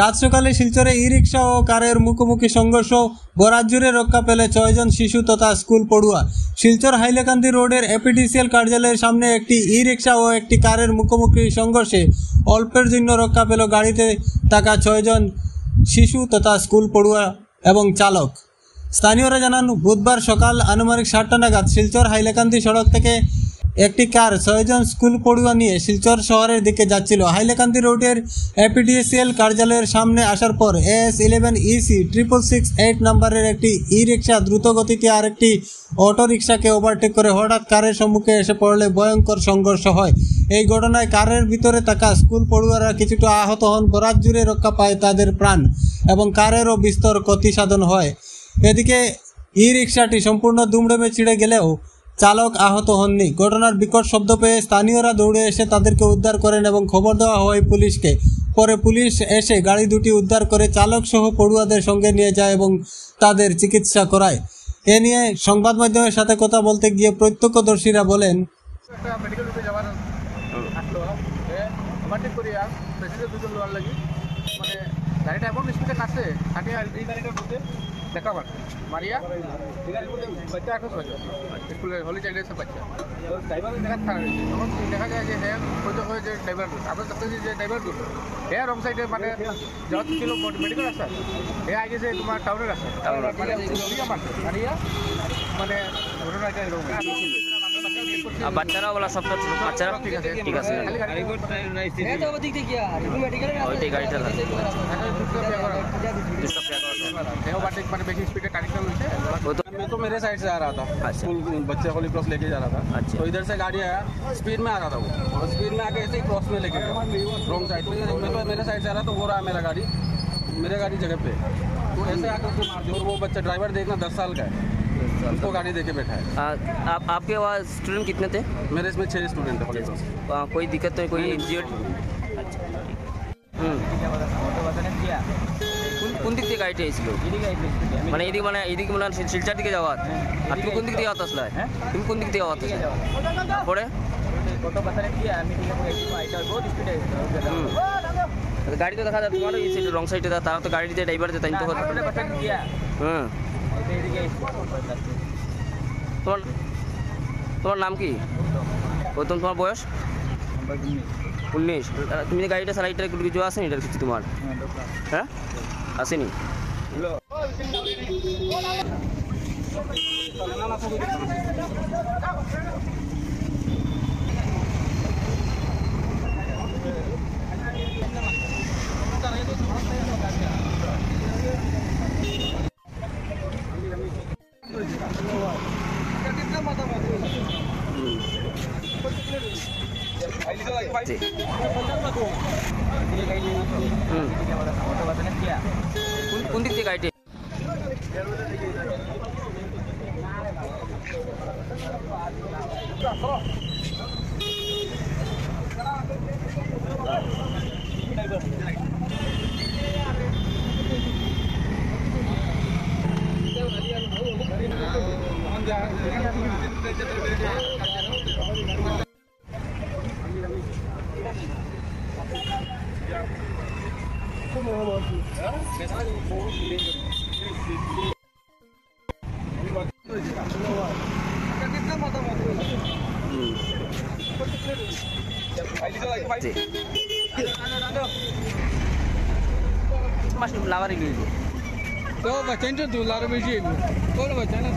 সাত সকালে শিলচরে ই রিক্সা ও কারের মুখোমুখি সংঘর্ষ, বরাত জুড়ে রক্ষা পেলে 6 জন শিশু তথা স্কুল পড়ুয়া। শিলচর হাইলাকান্দি রোডের এপিডিসিএল কার্যালয়ের সামনে একটি ই রিক্সা ও একটি কারের মুখোমুখি সংঘর্ষে অল্পের জন্য রক্ষা পেল গাড়িতে থাকা 6 জন শিশু তথা স্কুল পড়ুয়া এবং চালক। স্থানীয়রা জানান, বুধবার সকাল আনুমানিক 7টা নাগাদ শিলচর হাইলাকান্দি সড়ক থেকে একটি কার 6 জন স্কুল পড়ুয়া নিয়ে শিলচর শহরের দিকে যাচ্ছিল। হাইলাকান্দি রোডের এপিডিসিএল কার্যালয়ের সামনে আসার পর AS11 EC 6668 নম্বরের একটি ই রিক্সা দ্রুত গতিতে আরেকটি অটো রিক্সাকে ওভারটেক করে হঠাৎ কারের সম্মুখে এসে পড়লে ভয়ঙ্কর সংঘর্ষ হয়। এই ঘটনায় কারের ভিতরে থাকা স্কুল পড়ুয়ারা কিছুটা আহত হন। বরাত জুড়ে রক্ষা পায় তাদের প্রাণ এবং কারেরও বিস্তর ক্ষতি সাধন হয়। এদিকে ই রিক্সাটি সম্পূর্ণ দুমড়ে ছিঁড়ে গেলেও চালক আহত হননি। ঘটনার বিকট শব্দ পেয়ে স্থানীয়রা দৌড়ে এসে তাদেরকে উদ্ধার করেন এবং খবর দেওয়া হয় পুলিশকে। পরে পুলিশ এসে গাড়ি দুটি উদ্ধার করে চালক সহ পড়ুয়াদের সঙ্গে নিয়ে যায় এবং তাদের চিকিৎসা করায়। এ নিয়ে সংবাদ মাধ্যমের সাথে কথা বলতে গিয়ে প্রত্যক্ষদর্শীরা বলেন, গাড়িটা এমন স্পিডে কাটছে কাটিয়ে এই গাড়িটার মধ্যে দেখা পাচ্ছে মারিয়া বাচ্চা এখন স্কুলে হলি চাইলে সব বাচ্চা ড্রাইভার দেখার থাকা রয়েছে। তখন দেখা যায় যে হ্যাঁ প্রযোগ হয়ে যে ড্রাইভার আমরা দেখতেছি যে ড্রাইভার হ্যাঁ রং সাইডে মানে যাওয়া ছিল মেডিকেল রাস্তা হ্যাঁ আগে যে তোমার টাউনের রাস্তা মানে মারিয়া মানে ঘটনাটা এরকম বাচ্চারা বলা সব বাচ্চারা ঠিক আছে ঠিক আছে मैं तो मेरे साइड से आ रहा था, स्कूल बच्चे होली क्रॉस लेके जा रहा था। तो इधर से गाड़ी आया, स्पीड में आ रहा था वो, और स्पीड में आके ऐसे ही क्रॉस में लेके गया रॉन्ग साइड पे। मैं तो मेरे साइड से आ रहा तो वो रहा मेरा गाड़ी जगह पे, तो ऐसे आकर उसको मार दिया। और वो बच्चा ड्राइवर देखना 10 साल का है, उसको गाड़ी देके बैठा है। आपके वहाँ स्टूडेंट कितने थे? मेरे इसमें 6 स्टूडेंट थे। कोई दिक्कत तो कोई इंजर्ड? কোন দিক থেকে গাড়িটা এসেছিল? মানে এইদিকে মানে শিলচার দিকে যাওয়ার। আর তুমি কোন দিক থেকে যাওয়া আসলে? তুমি কোন দিক থেকে যাওয়া আসলে? পরে গাড়ি তো দেখা যায় তোমার এই সাইডে রং সাইডে, তারা তো গাড়ি দিয়ে ড্রাইভার দিয়ে তাই তো হুম। তোমার নাম কি? প্রথম তোমার বয়স 19। তুমি গাড়িটা চালাইটা কিছু আসেনি এটার কিছু তোমার? হ্যাঁ আসেনি। কোন দিক থেকে গাড়িটি? Mas lawan ini. तो बच्चे तो दूल्हा बेची और बच्चा ना